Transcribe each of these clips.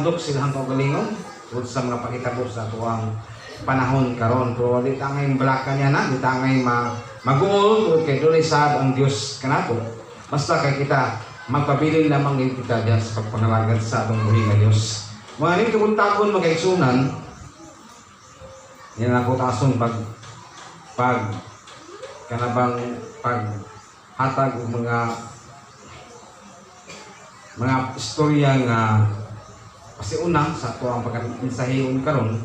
handok silang kaugalingon tungod sa mga pakitabo sa tuwang panahon karon. Pero di tangay balaka niya na, di tangay mag-uol tungod kay doon sad ang Dios kanato. Basta kay kita magpabilin lamang din kita diyan sa pagpangalagan sa atong buhi nga Dios. Mga ning kabuntagon magkaigsunan, yan ako tason pag kanabang paghatag og mga istorya nga pasiunang sa ato ang pagkaminsahiyon karon.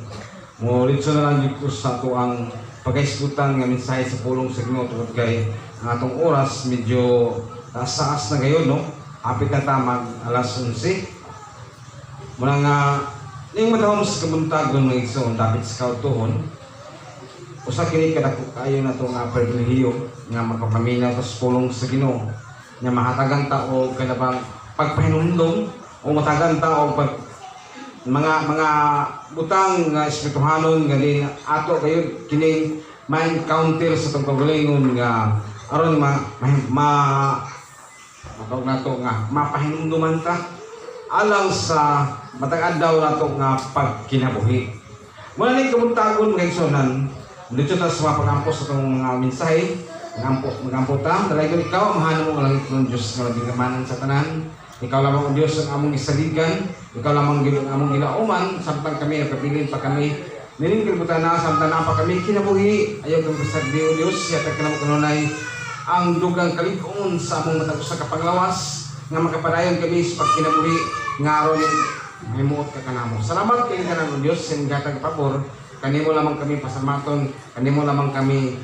Mo litso na lang dito sa ato ang pagkaisgutan nga mensahe sa pulong sa Ginoo tungod kay ang atong oras medyo taas na gayon, no? Apit na tamag alas 11. Muna nga ning madahom sa kabuntagon mga igsoon dapat sa kautuhon. Usa kini kadako kayo na to nga pribilehiyo nga makapaminaw sa pulong sa Ginoo nga mahatagan ta og kanabang pagpahinumdom o matagan ta og mga butang nga espirituhanon nga din ato kayo kini ma-encounter sa tong kaugalingon nga aron matawag nato nga mapahinumduman ta alang sa matag adlaw nato nga pagkinabuhi. Muna ni kabuntagon mga igsoon dito ta sa mga pag-ampos sa itong mga mensahe, mag-ampo ta, dalay ko ikaw, mahalo mo langit ng Diyos na nabigamanan sa tanan. Ikaw lamang ang Diyos ang among isaligan, ikaw lamang ang among ginauman, samtang kami, napapilin pa kami. Nining kilibutan na, samtang na pa kami, kinabuhi, ayaw kami kasagdi o Diyos, yatag ka naman kanunay, ang dugang kalikon sa among matag sa kapanglawas, nga makapadayon kami sa pagkinabuhi, nga aron may muot ka kanamo. Salamat kayo ka ng Diyos, singatag pabor, kanimo lamang kami pasamaton, kanimo lamang kami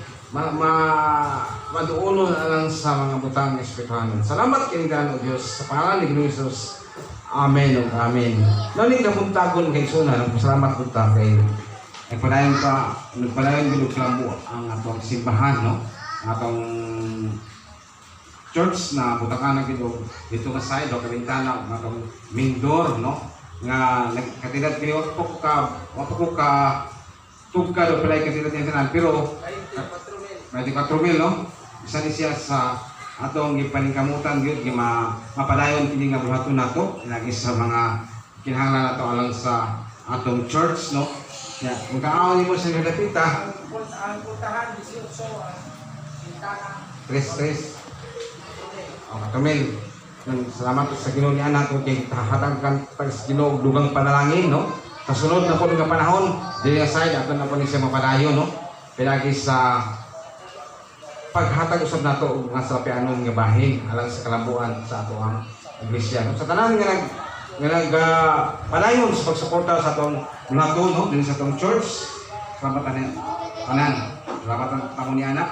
maduunon alang sa mga butang espirituhanon. Salamat kini kanang Dios sa pangalan ni Ginoong Hesus. Amen ug amen. Nani kabuntagon kay suna, salamat pud ta kay nagpadayon bilog klambo ang atong simbahan, no? Ang atong church na butakan dito ka side o kabintana ng atong main door, no? Nga nagkatidad kini wa ko ka tugka do pala kasi natin tanan pero 24,000, no? Isa ni siya sa atong gipaningkamutan gyud gi mapadayon kini nga buhaton nato lagi sa mga kinahanglan nato alang sa atong church, no? Ya, kung kaaw nimo sa dapita ang puntahan 18 Sintana 3 Kamil. Salamat sa Ginoo ni anak kung hatag kan sa Ginoo dugang panalangin, no? Sa sunod na po nga panahon, dili aside ato na po ni siya mapadayon, no? Pinagi sa paghatag usab nato og nga sa pianon nga bahin alang sa kalambuan sa ato ang iglesia, no? Sa tanan nga padayon sa pagsuporta sa atong mga no? Din sa atong church. Salamat tanan. Salamat ang tamo ni anak.